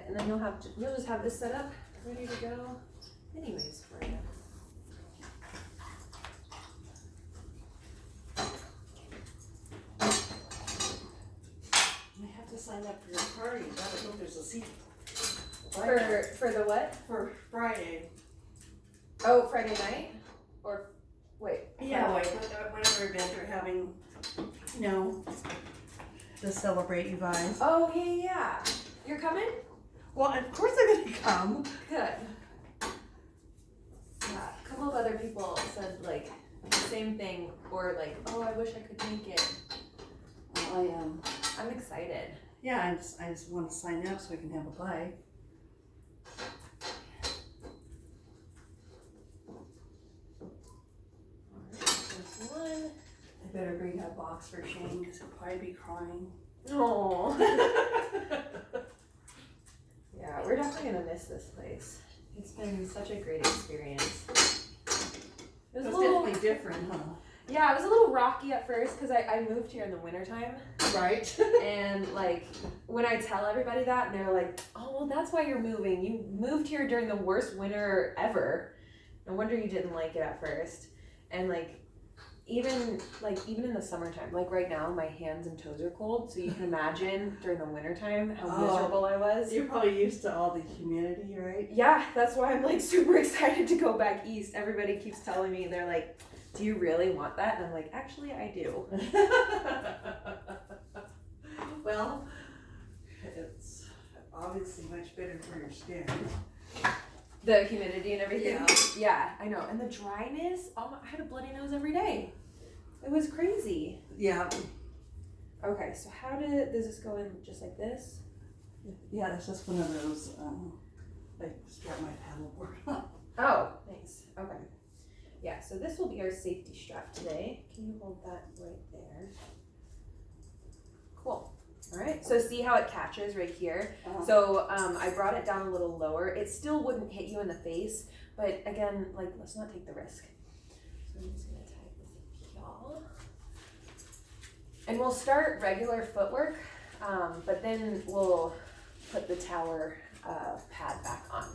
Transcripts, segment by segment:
and then you'll just have this set up ready to go anyways for you. I have to sign up for your party. I don't know if there's a seat. For the what? For Friday. Oh, Friday night? Or wait. Yeah, like whatever event they're having, you know, to celebrate you guys. Oh, yeah. You're coming? Well, of course I'm gonna come. Good. Yeah, a couple of other people said like the same thing, or like, oh, I wish I could make it. Well, I am. I'm excited. Yeah, I just want to sign up so we can have a play. There's one. I better bring that box for Shane because he'll probably be crying. Oh. Yeah, we're definitely gonna miss this place. It's been such a great experience. It was Definitely different, huh? Yeah, it was a little rocky at first because I moved here in the wintertime. Right. And like when I tell everybody that, and they're like, oh, well, that's why you're moving. You moved here during the worst winter ever. No wonder you didn't like it at first. And like even in the summertime, like right now, my hands and toes are cold. So you can imagine during the wintertime how miserable I was. You're probably used to all the humidity, right? Yeah, that's why I'm like super excited to go back east. Everybody keeps telling me, they're like, do you really want that? And I'm like, actually, I do. Well, it's obviously much better for your skin. The humidity and everything. Yeah. Yeah, I know. And the dryness, I had a bloody nose every day. It was crazy. Yeah. Okay, so how does this go in just like this? Yeah, it's just one of those, I strap my paddleboard on. Oh, nice. Okay. Yeah, so this will be our safety strap today. Can you hold that right there? Cool. All right, so see how it catches right here? Uh-huh. So I brought it down a little lower. It still wouldn't hit you in the face, but again, like, let's not take the risk. So I'm just gonna tie this up, y'all. And we'll start regular footwork, but then we'll put the tower pad back on.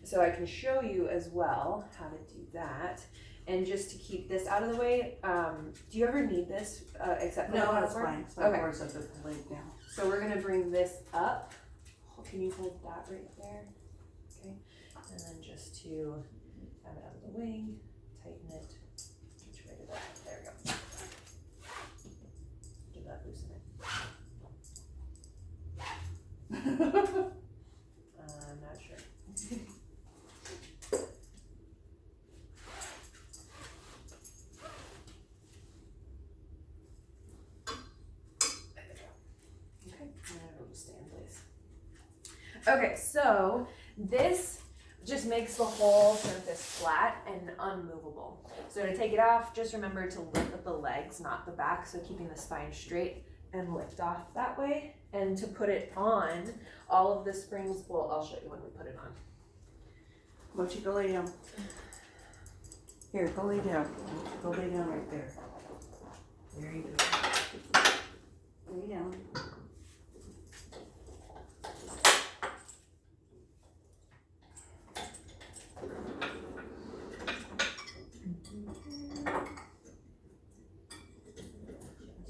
So I can show you as well how to do that. And just to keep this out of the way, do you ever need this except for the No, that's board? fine. So Okay. I've got the leg now. So we're gonna bring this up. Can you hold that right there? Okay. And then just to have it out of the way, tighten it. Which way did that? There we go. Did that loosen it? I'm not sure. Okay, so this just makes the whole surface flat and unmovable. So to take it off, just remember to lift up the legs, not the back, so keeping the spine straight and lift off that way. And to put it on, all of the springs, well, I'll show you when we put it on. Why don't you go lay down? Here, go lay down. Go lay down right there. There you go. Lay down.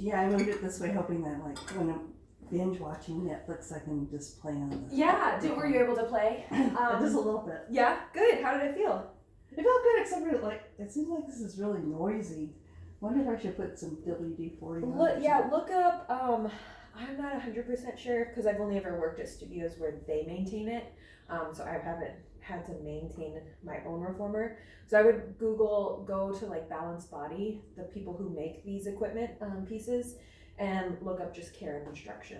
Yeah, I moved it this way, hoping that, like, when I'm binge watching Netflix, I can just play on the. Yeah, were you able to play? Just a little bit. Yeah, good. How did it feel? It felt good, except for, like, it seems like this is really noisy. Wonder if I should put some WD-40 on. Look up, I'm not 100% sure because I've only ever worked at studios where they maintain it. So I haven't had to maintain my own reformer. So I would go to like Balance Body, the people who make these equipment pieces, and look up just care and instructions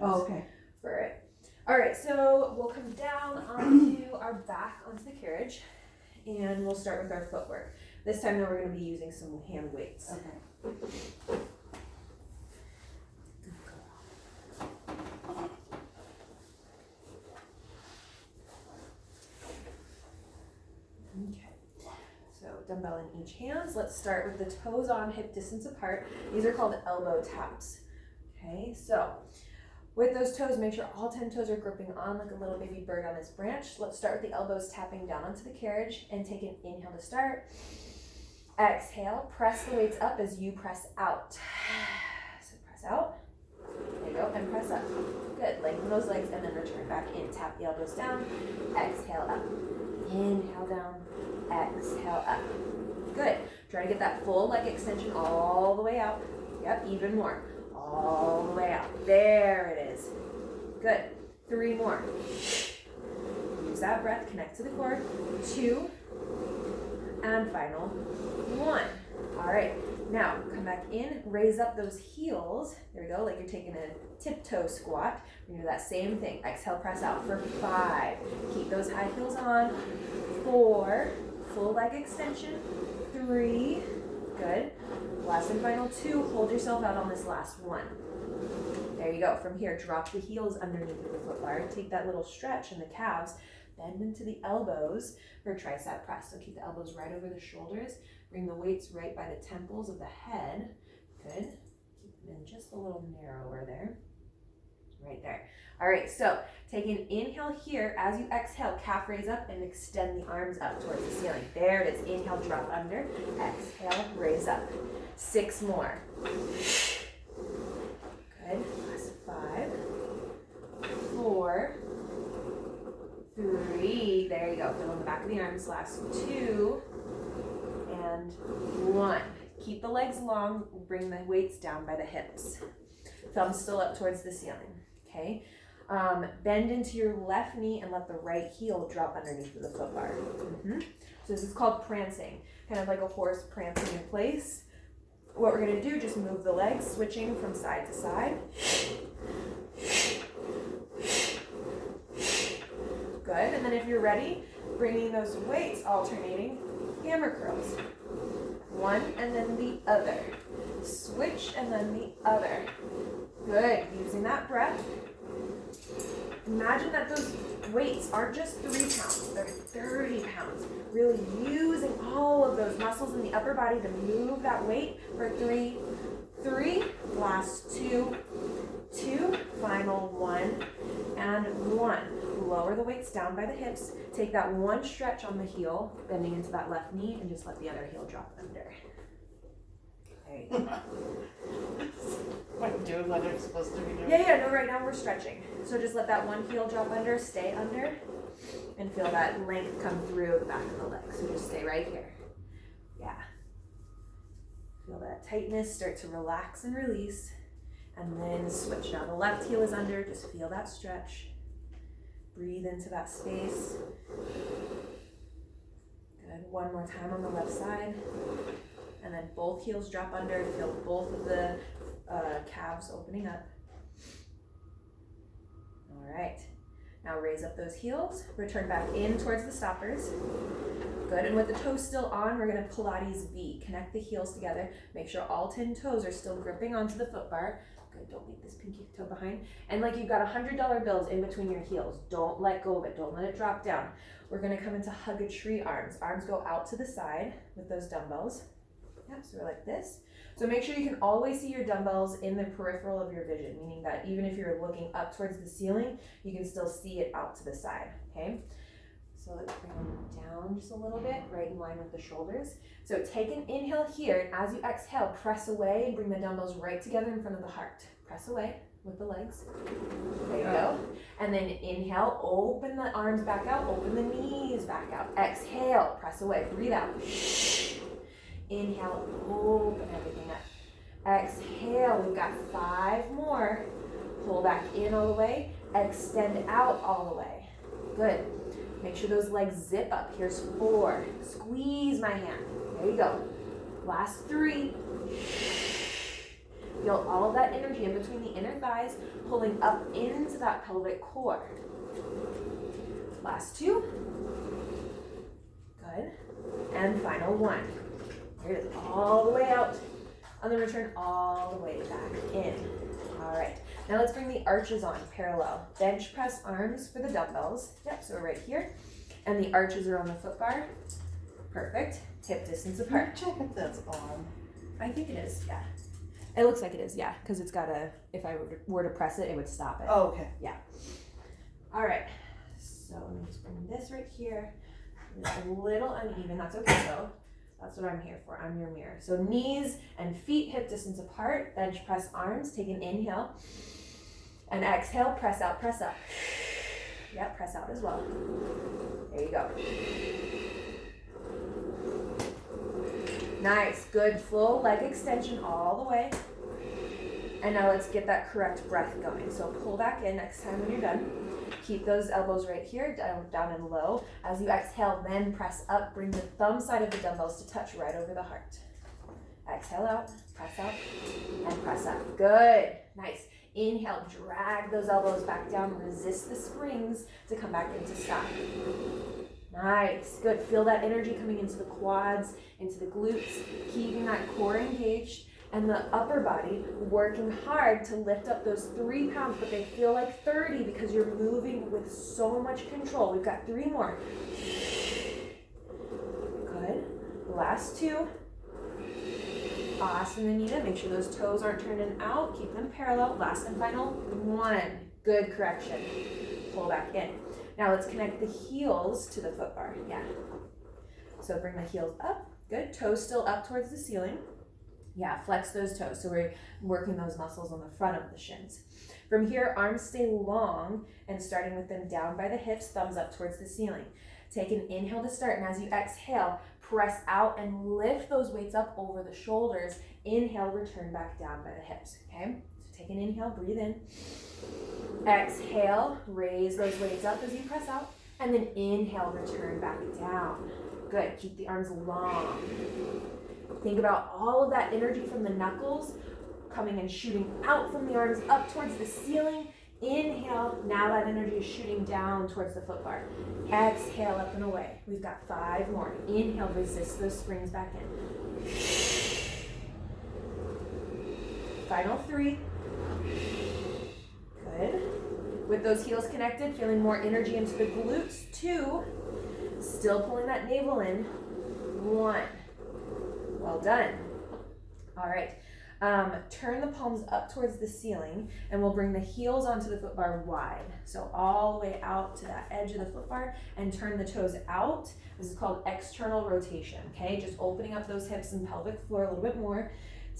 for it. All right, so we'll come down onto our back onto the carriage, and we'll start with our footwork. This time though, we're going to be using some hand weights. Okay. Okay, so dumbbell in each hand. Let's start with the toes on hip distance apart. These are called elbow taps. Okay, so With those toes, make sure all 10 toes are gripping on like a little baby bird on this branch. Let's start with the elbows tapping down onto the carriage and take an inhale to start. Exhale, press the weights up as you press out. So press out. There you go, and press up. Good, lengthen those legs and then return back in. Tap the elbows down, exhale up. Inhale down, exhale up. Good, try to get that full leg extension all the way out. Yep, even more. All the way out. There it is. Good, 3 more. Use that breath, connect to the core. 2, and final 1. All right, now come back in, raise up those heels. There we go, like you're taking a tiptoe squat. We're gonna do that same thing. Exhale, press out for 5. Keep those high heels on. 4, full leg extension. 3, good. Last and final 2, hold yourself out on this last one. There you go. From here, drop the heels underneath the foot bar. Take that little stretch in the calves. Bend into the elbows for tricep press. So keep the elbows right over the shoulders. Bring the weights right by the temples of the head. Good. Keep them in just a little narrower there. Right there. All right, so take an inhale here. As you exhale, calf raise up and extend the arms up towards the ceiling. There it is. Inhale, drop under. Exhale, raise up. 6 more. Good. Last 5. 4. 3, there you go, feel on the back of the arms, last 2, and 1. Keep the legs long, bring the weights down by the hips. Thumbs still up towards the ceiling, okay? Bend into your left knee and let the right heel drop underneath of the foot bar. So this is called prancing, kind of like a horse prancing in place. What we're gonna do, just move the legs, switching from side to side. Good, and then if you're ready, bringing those weights, alternating, hammer curls. 1 and then the other. Switch and then the other. Good, using that breath. Imagine that those weights aren't just 3 pounds, they're 30 pounds. Really using all of those muscles in the upper body to move that weight for 3, last 2, final 1, and 1. Lower the weights down by the hips. Take that one stretch on the heel, bending into that left knee, and just let the other heel drop under. There you go. I'm doing what I'm supposed to be doing. Yeah, no, right now we're stretching. So just let that one heel drop under, stay under, and feel that length come through the back of the leg. So just stay right here. Yeah. Feel that tightness start to relax and release, and then switch. Now the left heel is under, just feel that stretch. Breathe into that space. Good. One more time on the left side. And then both heels drop under. Feel both of the calves opening up. All right. Now raise up those heels. Return back in towards the stoppers. Good. And with the toes still on, we're going to Pilates V. Connect the heels together. Make sure all 10 toes are still gripping onto the foot bar. Good, don't leave this pinky toe behind. And like you've got $100 bills in between your heels. Don't let go of it. Don't let it drop down. We're gonna come into hug a tree arms. Arms go out to the side with those dumbbells. Yep, so we're like this. So make sure you can always see your dumbbells in the peripheral of your vision, meaning that even if you're looking up towards the ceiling, you can still see it out to the side, okay? So let's bring them down just a little bit, right in line with the shoulders. So take an inhale here, and as you exhale, press away and bring the dumbbells right together in front of the heart. Press away with the legs. There you go. And then inhale, open the arms back out, open the knees back out. Exhale, press away, breathe out. Inhale, open everything up. Exhale, we've got 5 more. Pull back in all the way, extend out all the way. Good. Make sure those legs zip up. Here's 4. Squeeze my hand. There you go. Last 3. Feel all of that energy in between the inner thighs, pulling up into that pelvic core. Last 2. Good. And final 1. Here it is, all the way out. And then return all the way back in. All right. Now let's bring the arches on parallel. Bench press arms for the dumbbells. Yep, so we're right here. And the arches are on the foot bar. Perfect. Hip distance apart. Check if that's on. I think it is, yeah. It looks like it is, yeah, because it's got if I were to press it, it would stop it. Oh, okay. All right, so let me just bring this right here. It's a little uneven, that's okay though. That's what I'm here for, I'm your mirror. So knees and feet hip distance apart, bench press arms, take an inhale. And exhale, press out, press up. Yep, press out as well. There you go. Nice, good, full leg extension all the way. And now let's get that correct breath going. So pull back in next time when you're done. Keep those elbows right here, down and low. As you exhale, then press up. Bring the thumb side of the dumbbells to touch right over the heart. Exhale out, and press up. Good, nice. Inhale, drag those elbows back down. Resist the springs to come back into stop. Nice, good. Feel that energy coming into the quads, into the glutes, keeping that core engaged. And the upper body working hard to lift up those 3 pounds, but they feel like 30 because you're moving with so much control. We've got 3 more. Good. Last 2. Asana Nita. Make sure those toes aren't turning out. Keep them parallel. Last and final 1. Good correction. Pull back in. Now let's connect the heels to the foot bar. Yeah. So bring the heels up. Good. Toes still up towards the ceiling. Yeah, flex those toes. So we're working those muscles on the front of the shins. From here, arms stay long and starting with them down by the hips, thumbs up towards the ceiling. Take an inhale to start, and as you exhale, press out and lift those weights up over the shoulders. Inhale, return back down by the hips, okay? So take an inhale, breathe in. Exhale, raise those weights up as you press out, and then inhale, return back down. Good, keep the arms long. Think about all of that energy from the knuckles coming and shooting out from the arms up towards the ceiling. Inhale, now that energy is shooting down towards the foot bar. Exhale, up and away. We've got 5 more. Inhale, resist those springs back in. Final 3. Good. With those heels connected, feeling more energy into the glutes. 2. Still pulling that navel in. 1. Well done. All right. Turn the palms up towards the ceiling, and we'll bring the heels onto the foot bar wide. So all the way out to that edge of the foot bar, and turn the toes out. This is called external rotation, okay? Just opening up those hips and pelvic floor a little bit more.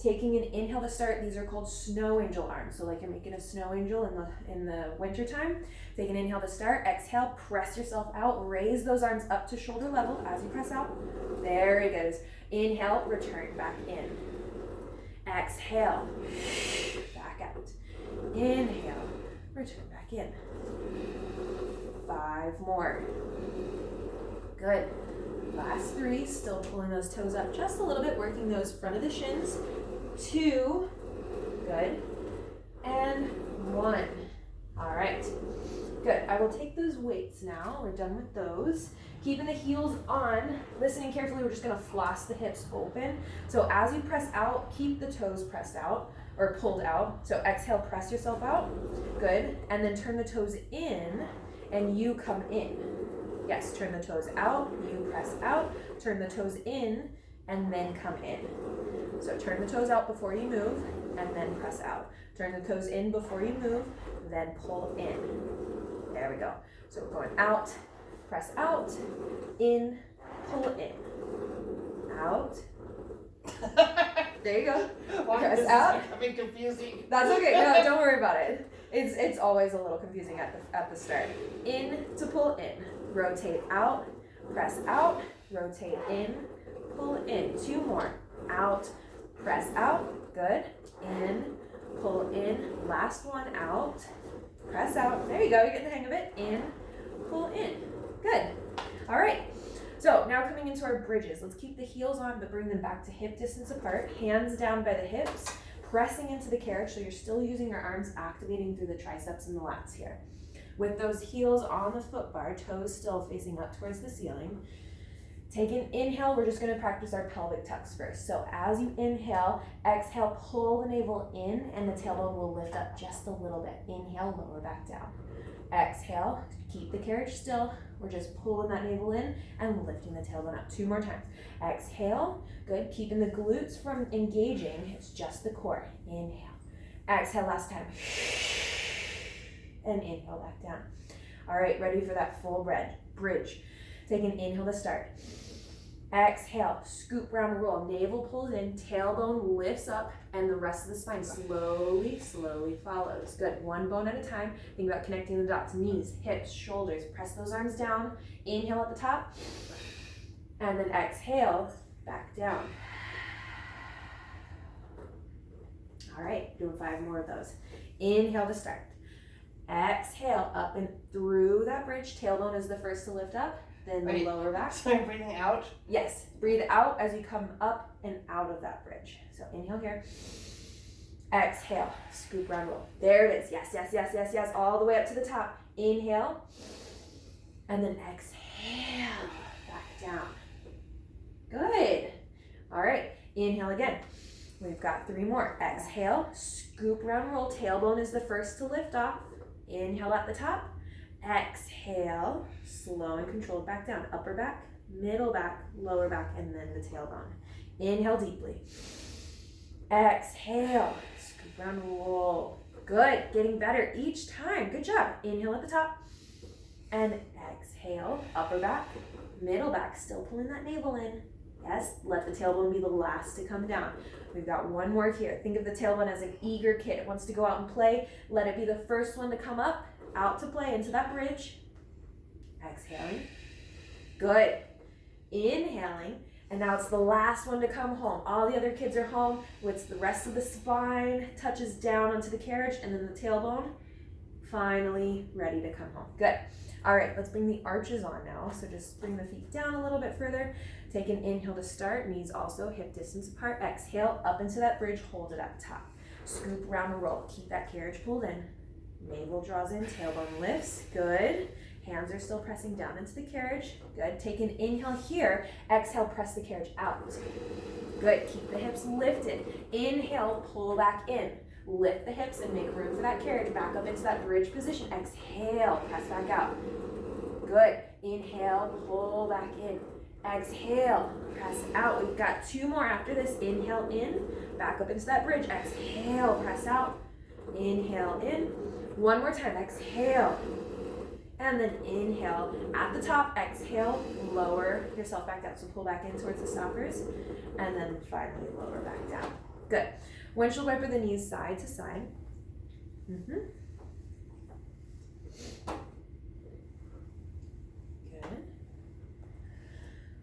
Taking an inhale to start. These are called snow angel arms. So like you're making a snow angel in the winter time. Take an inhale to start. Exhale, press yourself out. Raise those arms up to shoulder level as you press out. There it goes. Inhale, return back in. Exhale, back out. Inhale, return back in. 5 more. Good. Last 3, still pulling those toes up just a little bit, working those front of the shins. 2, good. And 1. All right. Good. I will take those weights now. We're done with those. Keeping the heels on, listening carefully, we're just gonna floss the hips open. So as you press out, keep the toes pressed out or pulled out. So exhale, press yourself out. Good. And then turn the toes in and you come in. Yes, turn the toes out, you press out, turn the toes in, and then come in. So turn the toes out before you move, and then press out. Turn the toes in before you move, then pull in. There we go. So we're going out, press out, in, pull in, out. There you go. Press out. Becoming confusing. That's okay. No, don't worry about it. It's always a little confusing at the start. In to pull in. Rotate out, press out, rotate in, pull in. 2 more. Out, press out. Good. In, pull in. Last one. Out, press out. There you go. You're getting the hang of it. In, pull in. Good. All right. So now coming into our bridges. Let's keep the heels on, but bring them back to hip distance apart. Hands down by the hips, pressing into the carriage. So you're still using your arms, activating through the triceps and the lats here. With those heels on the foot bar, toes still facing up towards the ceiling. Take an inhale, we're just gonna practice our pelvic tucks first. So as you inhale, exhale, pull the navel in and the tailbone will lift up just a little bit. Inhale, lower back down. Exhale, keep the carriage still. We're just pulling that navel in and lifting the tailbone up. 2 more times. Exhale, good, keeping the glutes from engaging, it's just the core. Inhale. Exhale, last time. And inhale back down. All right, ready for that full bridge. Take an inhale to start. Exhale, scoop round, roll. Navel pulls in, tailbone lifts up, and the rest of the spine slowly follows. Good, 1 bone at a time. Think about connecting the dots. Knees, hips, shoulders. Press those arms down. Inhale at the top. And then exhale, back down. All right, doing 5 more of those. Inhale to start. Exhale, up and through that bridge. Tailbone is the first to lift up. Then the lower back. So I'm breathing out? Yes. Breathe out as you come up and out of that bridge. So inhale here. Exhale. Scoop round roll. There it is. Yes. All the way up to the top. Inhale. And then exhale. Back down. Good. All right. Inhale again. We've got 3 more. Exhale. Scoop round roll. Tailbone is the first to lift off. Inhale at the top. Exhale, slow and controlled back down. Upper back, middle back, lower back, and then the tailbone. Inhale deeply. Exhale, scoop around, roll. Good, getting better each time. Good job. Inhale at the top. And exhale, upper back, middle back, still pulling that navel in. Yes, let the tailbone be the last to come down. We've got 1 more here. Think of the tailbone as an eager kid. It wants to go out and play. Let it be the first one to come up. Out to play into that bridge. Exhaling. Good. Inhaling. And now it's the last one to come home. All the other kids are home. With the rest of the spine touches down onto the carriage, and then the tailbone finally ready to come home. Good. All right, let's bring the arches on now. So just bring the feet down a little bit further. Take an inhale to start. Knees also hip distance apart. Exhale up into that bridge. Hold it at the top. Scoop round and roll. Keep that carriage pulled in. Navel draws in, tailbone lifts. Good. Hands are still pressing down into the carriage. Good. Take an inhale here. Exhale, press the carriage out. Good. Keep the hips lifted. Inhale, pull back in. Lift the hips and make room for that carriage. Back up into that bridge position. Exhale, press back out. Good. Inhale, pull back in. Exhale, press out. We've got 2 more after this. Inhale in, back up into that bridge. Exhale, press out. Inhale in. 1 more time. Exhale. And then inhale at the top. Exhale, lower yourself back down. So pull back in towards the stoppers. And then finally lower back down. Good. Windshield wiper the knees side to side. Good.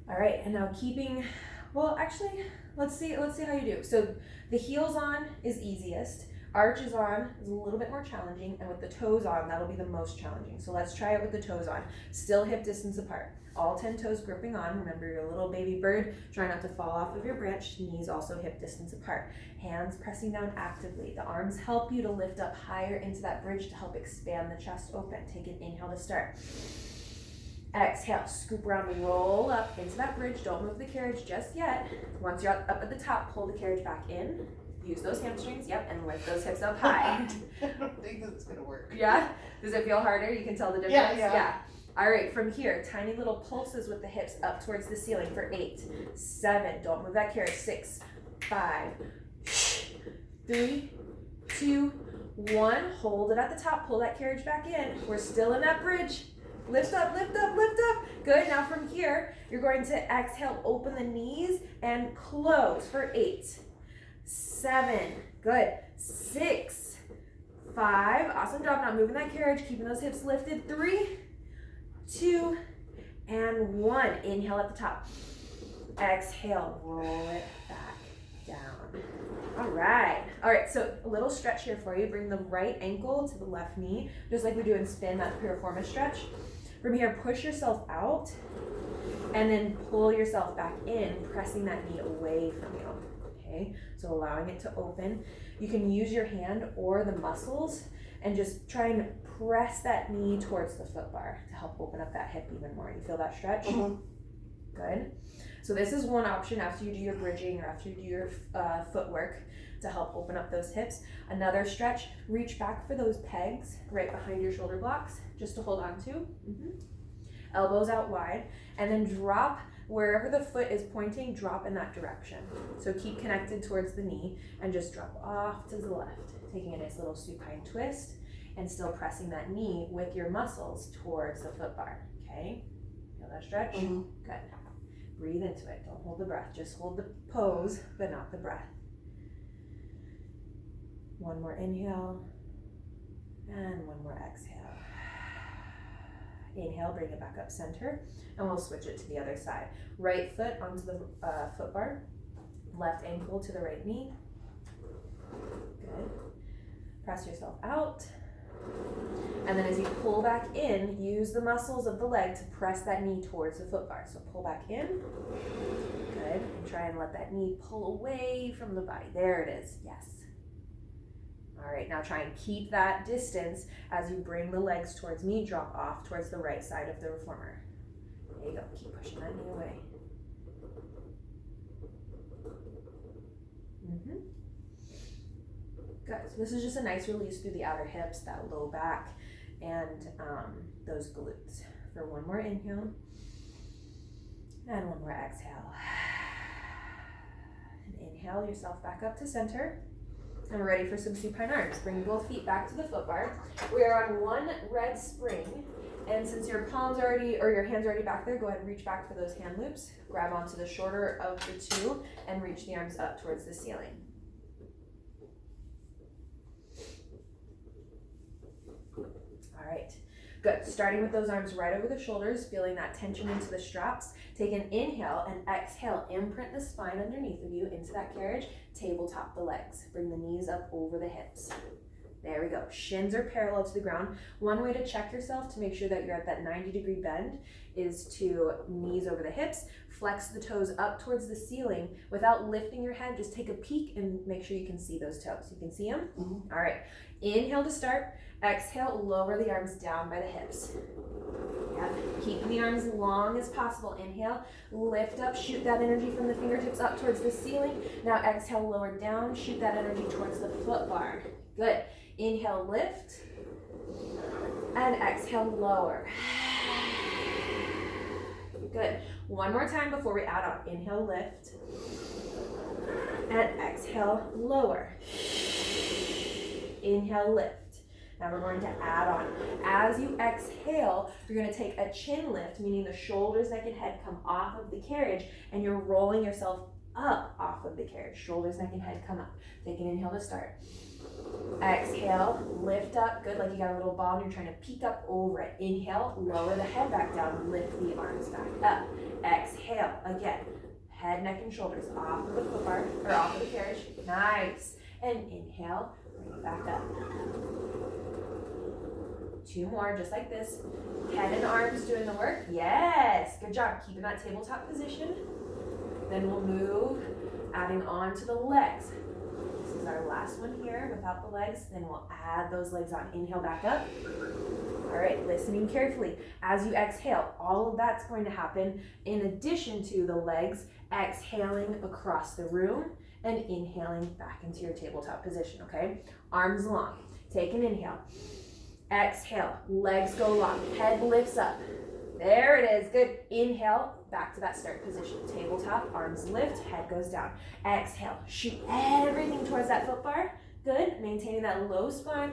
All right, and now keeping, well, actually, let's see how you do. So the heels on is easiest. Arches on is a little bit more challenging, and with the toes on, that'll be the most challenging. So let's try it with the toes on. Still hip distance apart. All 10 toes gripping on. Remember, you're a little baby bird. Try not to fall off of your branch. Knees also hip distance apart. Hands pressing down actively. The arms help you to lift up higher into that bridge to help expand the chest open. Take an inhale to start. Exhale, scoop around and roll up into that bridge. Don't move the carriage just yet. Once you're up at the top, pull the carriage back in. Use those hamstrings, yep, and lift those hips up high. I don't think this is gonna work. Yeah? Does it feel harder? You can tell the difference? Yeah. All right, from here, tiny little pulses with the hips up towards the ceiling for 8, 7, don't move that carriage, 6, 5, 3, 2, 1. Hold it at the top, pull that carriage back in. We're still in that bridge. Lift up, lift up, lift up. Good, now from here, you're going to exhale, open the knees and close for 8, 7, good, 6, 5, awesome job, not moving that carriage, keeping those hips lifted, 3, 2, and 1. Inhale at the top. Exhale, roll it back down. All right, so a little stretch here for you. Bring the right ankle to the left knee, just like we do in spin, that piriformis stretch. From here, push yourself out, and then pull yourself back in, pressing that knee away from you. Okay, so allowing it to open. You can use your hand or the muscles and just try and press that knee towards the foot bar to help open up that hip even more. You feel that stretch? Mm-hmm. Good. So this is one option after you do your bridging or after you do your footwork to help open up those hips. Another stretch, reach back for those pegs right behind your shoulder blocks, just to hold on to. Elbows out wide, and then drop wherever the foot is pointing, drop in that direction. So keep connected towards the knee and just drop off to the left, taking a nice little supine twist and still pressing that knee with your muscles towards the foot bar. Okay, feel that stretch? Good. Breathe into it. Don't hold the breath. Just hold the pose, but not the breath. One more inhale and one more exhale. Inhale, bring it back up center, and we'll switch it to the other side. Right foot onto the foot bar, left ankle to the right knee. Good. Press yourself out. And then as you pull back in, use the muscles of the leg to press that knee towards the foot bar. So pull back in. Good. And try and let that knee pull away from the body. There it is. Yes. All right, now try and keep that distance as you bring the legs towards me, drop off towards the right side of the reformer. There you go, keep pushing that knee away. Good, so this is just a nice release through the outer hips, that low back, and those glutes. For one more inhale, and one more exhale. And inhale yourself back up to center. And we're ready for some supine arms. Bring both feet back to the foot bar. We are on one red spring. And since your palms already, or your hands are already back there, go ahead and reach back for those hand loops. Grab onto the shorter of the two and reach the arms up towards the ceiling. All right, good. Starting with those arms right over the shoulders, feeling that tension into the straps. Take an inhale and exhale. Imprint the spine underneath of you into that carriage. Tabletop the legs. Bring the knees up over the hips. There we go. Shins are parallel to the ground. One way to check yourself to make sure that you're at that 90-degree bend is to knees over the hips. Flex the toes up towards the ceiling without lifting your head. Just take a peek and make sure you can see those toes. You can see them? All right. Inhale to start. Exhale, lower the arms down by the hips. Yeah. Keeping the arms long as possible. Inhale, lift up, shoot that energy from the fingertips up towards the ceiling. Now exhale, lower down, shoot that energy towards the foot bar. Good. Inhale, lift, and exhale, lower. Good. One more time before we add on. Inhale, lift, and exhale, lower. Inhale, lift. Now we're going to add on. As you exhale, you're going to take a chin lift, meaning the shoulders, neck, and head come off of the carriage, and you're rolling yourself up off of the carriage. Shoulders, neck, and head come up. Take an inhale to start. Exhale, lift up. Good, like you got a little ball and you're trying to peek up over it. Inhale, lower the head back down, lift the arms back up. Exhale, again. Head, neck, and shoulders off of the foot bar, or off of the carriage. Nice. And inhale, bring it back up. Two more, just like this. Head and arms doing the work. Yes, good job. Keeping that tabletop position. Then we'll move, adding on to the legs. This is our last one here without the legs. Then we'll add those legs on. Inhale, back up. All right, listening carefully. As you exhale, all of that's going to happen in addition to the legs exhaling across the room and inhaling back into your tabletop position, okay? Arms long. Take an inhale. Exhale, legs go long, head lifts up. There it is, good. Inhale, back to that start position. Tabletop, arms lift, head goes down. Exhale, shoot everything towards that foot bar. Good, maintaining that low spine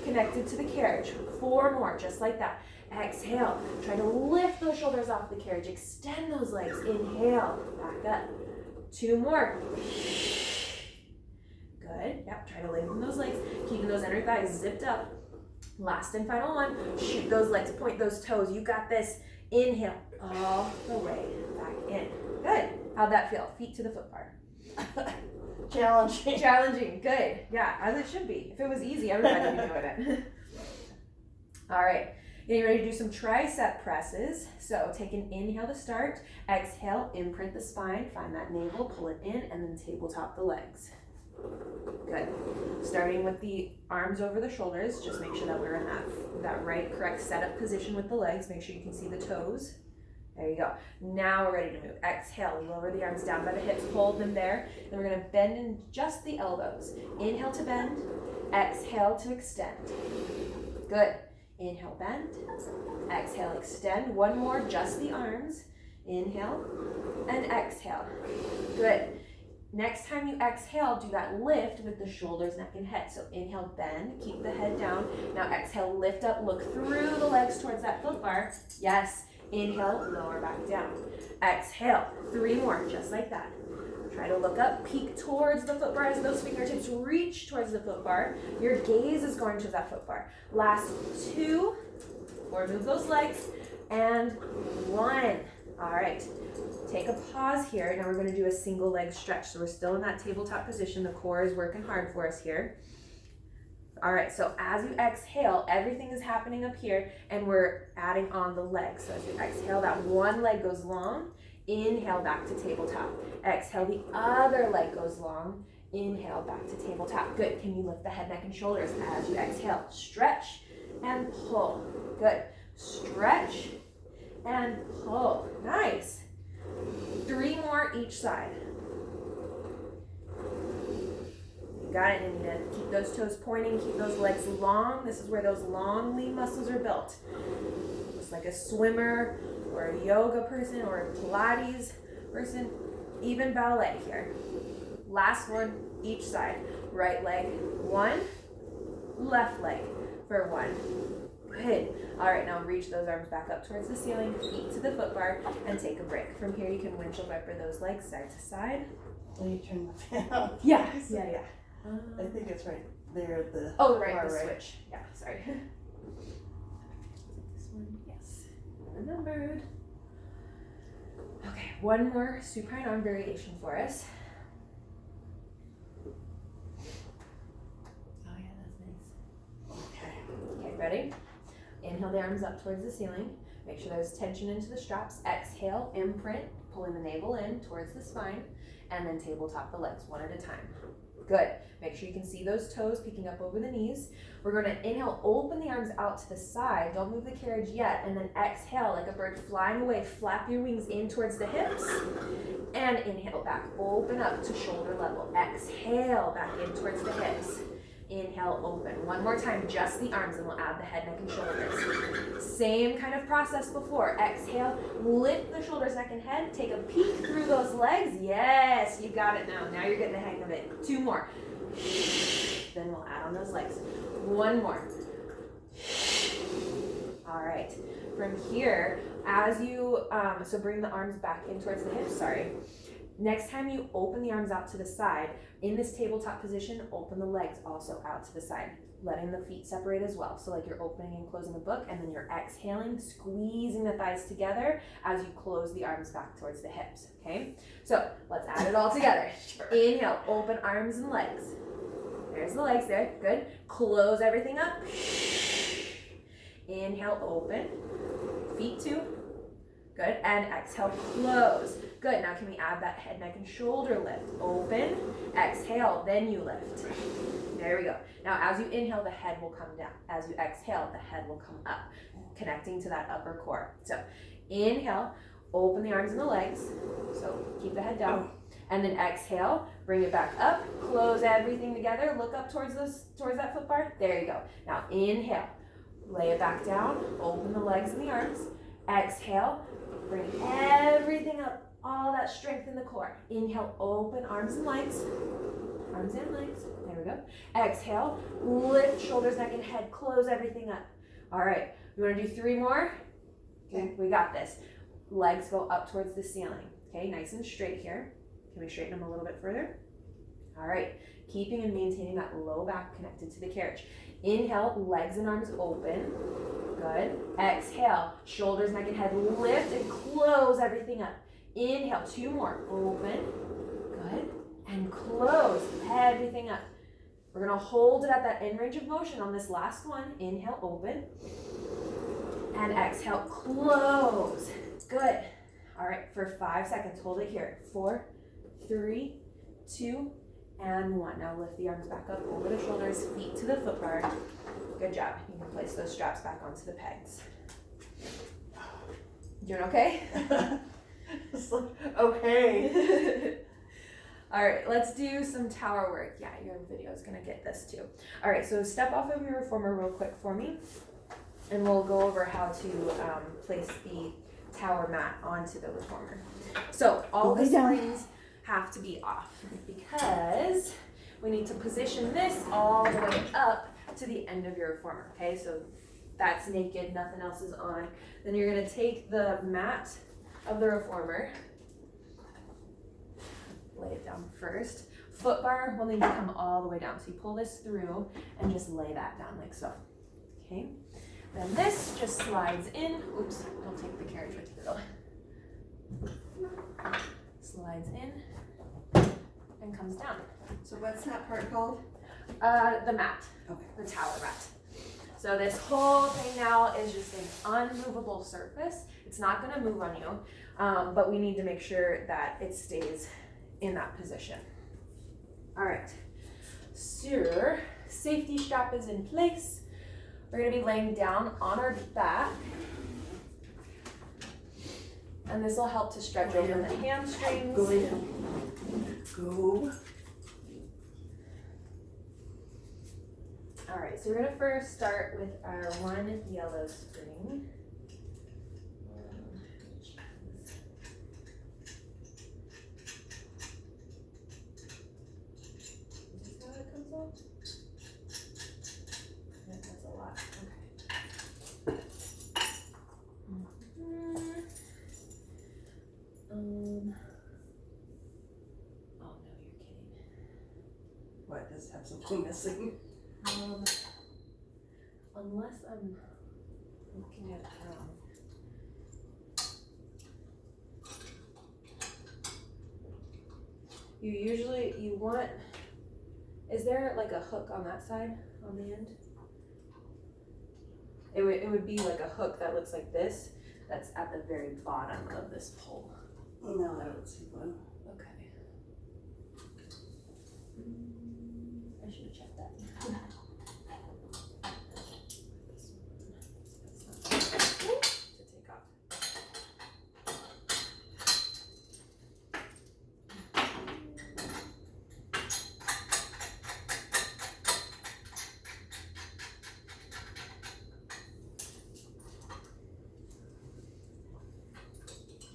connected to the carriage. Four more, just like that. Exhale, try to lift those shoulders off the carriage. Extend those legs. Inhale, back up. Two more. Good, yep, try to lengthen those legs, keeping those inner thighs zipped up. Last and final one, shoot those legs, point those toes. You got this. Inhale, all the way back in. Good. How'd that feel? Feet to the foot bar. Challenging. Challenging, good. Yeah, as it should be. If it was easy, everybody would be doing it. All right, getting ready to do some tricep presses. So take an inhale to start. Exhale, imprint the spine, find that navel, pull it in, and then tabletop the legs. Good. Starting with the arms over the shoulders, just make sure that we're in that right, correct setup position with the legs. Make sure you can see the toes. There you go. Now we're ready to move. Exhale, lower the arms down by the hips, hold them there. Then we're gonna bend in just the elbows. Inhale to bend, exhale to extend. Good. Inhale, bend, exhale, extend. One more, just the arms. Inhale and exhale. Good. Next time you exhale, do that lift with the shoulders, neck, and head. So inhale, bend, keep the head down. Now exhale, lift up, look through the legs towards that foot bar. Yes. Inhale, lower back down. Exhale, 3 more, just like that. Try to look up, peek towards the foot bar as those fingertips reach towards the foot bar. Your gaze is going to that foot bar. Last 2, or move those legs, and 1. All right, take a pause here. Now we're gonna do a single leg stretch. So we're still in that tabletop position. The core is working hard for us here. All right, so as you exhale, everything is happening up here, and we're adding on the legs. So as you exhale, that one leg goes long. Inhale, back to tabletop. Exhale, the other leg goes long. Inhale, back to tabletop. Good. Can you lift the head, neck, and shoulders as you exhale? Stretch and pull. Good. Stretch and pull. Nice. 3 more each side. Got it, and keep those toes pointing, keep those legs long. This is where those long lean muscles are built. Just like a swimmer or a yoga person or a Pilates person, even ballet here. Last one, each side. Right leg, 1, left leg for 1. Good. All right, now reach those arms back up towards the ceiling, feet to the foot bar, and take a break. From here, you can windshield wiper those legs side to side. Let me turn the fan off. Yeah. I think it's right there at the right, bar, the right? switch. Yeah, sorry. This one, yes. Remembered. Okay, one more supine arm variation for us. Oh yeah, that's nice. Okay, ready? Inhale the arms up towards the ceiling. Make sure there's tension into the straps. Exhale, imprint, pulling the navel in towards the spine, and then tabletop the legs one at a time. Good. Make sure you can see those toes peeking up over the knees. We're going to inhale, open the arms out to the side. Don't move the carriage yet. And then exhale like a bird flying away. Flap your wings in towards the hips. And inhale back. Open up to shoulder level. Exhale back in towards the hips. Inhale, open. One more time, just the arms, and we'll add the head, neck, and shoulders. Same kind of process before. Exhale, lift the shoulders, neck, and head. Take a peek through those legs. Yes, you got it now. Now you're getting the hang of it. 2 more. Then we'll add on those legs. 1 more. All right. From here, as you, so bring the arms back in towards the hips, sorry. Next time you open the arms out to the side, in this tabletop position, open the legs also out to the side, letting the feet separate as well. So like you're opening and closing a book, and then you're exhaling, squeezing the thighs together as you close the arms back towards the hips, okay? So let's add it all together. Sure. Inhale, open arms and legs. There's the legs there, good. Close everything up. Inhale, open, feet too. Good, and exhale, close. Good, now can we add that head, neck, and shoulder lift? Open, exhale, then you lift. There we go. Now as you inhale, the head will come down. As you exhale, the head will come up, connecting to that upper core. So inhale, open the arms and the legs. So keep the head down. And then exhale, bring it back up, close everything together, look up towards that foot bar. There you go. Now inhale, lay it back down, open the legs and the arms. Exhale, bring everything up, all that strength in the core. Inhale, open arms and legs. Arms and legs. There we go. Exhale, lift shoulders, neck, and head. Close everything up. All right. You want to do 3 more? Okay. We got this. Legs go up towards the ceiling. Okay, nice and straight here. Can we straighten them a little bit further? All right. Keeping and maintaining that low back connected to the carriage. Inhale, legs and arms open. Good. Exhale, shoulders, neck, and head lift and close everything up. Inhale, 2 more. Open. Good. And close everything up. We're going to hold it at that end range of motion on this last one. Inhale, open. And exhale, close. Good. All right, for 5 seconds, hold it here. 4, 3, 2, and 1. Now lift the arms back up over the shoulders, feet to the foot bar. Good job. You can place those straps back onto the pegs. Doing okay? It's like, okay. All right, let's do some tower work. Yeah, your video is gonna get this too. All right, so step off of your reformer real quick for me, and we'll go over how to place the tower mat onto the reformer. So all the springs have to be off because we need to position this all the way up to the end of your reformer, okay? So that's naked, nothing else is on. Then you're gonna take the mat of the reformer, lay it down first. Foot bar will need to come all the way down. So you pull this through and just lay that down like so, okay? Then this just slides in. Oops, don't take the carriage with you though. Slides in and comes down. So what's that part called? The mat, Okay. the tower mat. So this whole thing now is just an unmovable surface. It's not gonna move on you, but we need to make sure that it stays in that position. All right, so safety strap is in place. We're gonna be laying down on our back. And this will help to stretch over the hamstrings. Go in. Go. All right, so we're gonna first start with our one yellow spring. Is this how it comes up? Yeah, that's a lot. Okay. Oh no, you're kidding. What, does it have something missing? Unless I'm looking at it wrong. You want, is there like a hook on that side, on the end? It would be like a hook that looks like this, that's at the very bottom of this pole. No, I don't see one. Okay. I should have checked that. To take off.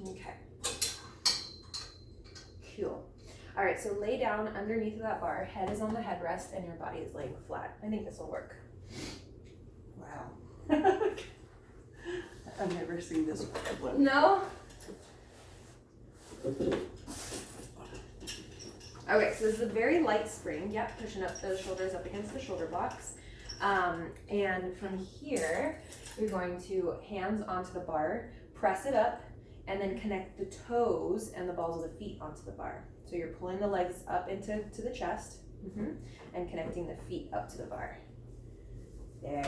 Okay. Cool. All right, so lay down underneath of that bar. Head is on the headrest and your body is laying flat. I think this will work. Wow. I've never seen this one. No? Okay, so this is a very light spring. Yep, pushing up those shoulders up against the shoulder blocks. And from here, you're going to hands onto the bar, press it up, and then connect the toes and the balls of the feet onto the bar. So you're pulling the legs up into the chest, and connecting the feet up to the bar. There you